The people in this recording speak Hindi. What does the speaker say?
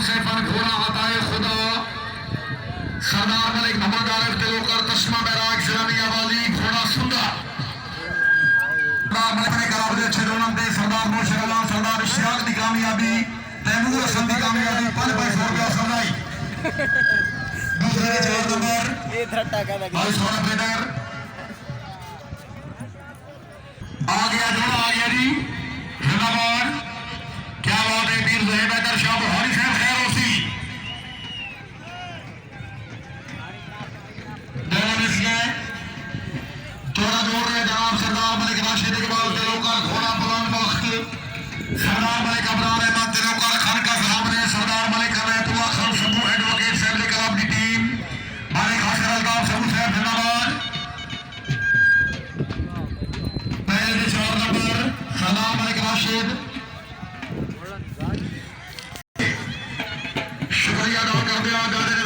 सैफन घोड़ा हताए खुदा सरदार मलिक मोहम्मद आरिफ तिलोकर तस्मा बैराग इस्लामिया बाजी घोड़ा सुंदर सरदार मलिक ने करावले अच्छे रौनक दे सरदार मोशर अल्लाह सरदार इश्तियाक दी कामयाबी तैमूर हसन दी कामयाबी 500 रुपया सरदाई दूसरे 4 नंबर ये धट्टा का लगा भाई सोना पेडर आ गया जोड़ा आ गया जी जिंदाबाद क्या बात है वीर ज़हीब हैदर शाह बुखारी साहब खैर होसी दोनों इसलिए जोड़ा जोड़ रहे जनाब सरदार मलिक राशिद इकबाल तिलोकर घोड़ा बुलंद वक्त सरदार मलिक अबरार अहमद तिलोकर खान का साहब ने सरदार मलिक अमैतुल्लाह खान सबू एडवोकेट फैमिली क्लब की टीम मालिक हासिर अल्ताफ सबू साहब जिंदाबाद पहले 4 नंबर सरदार मलिक राशिद शुक्रिया अदा करते हैं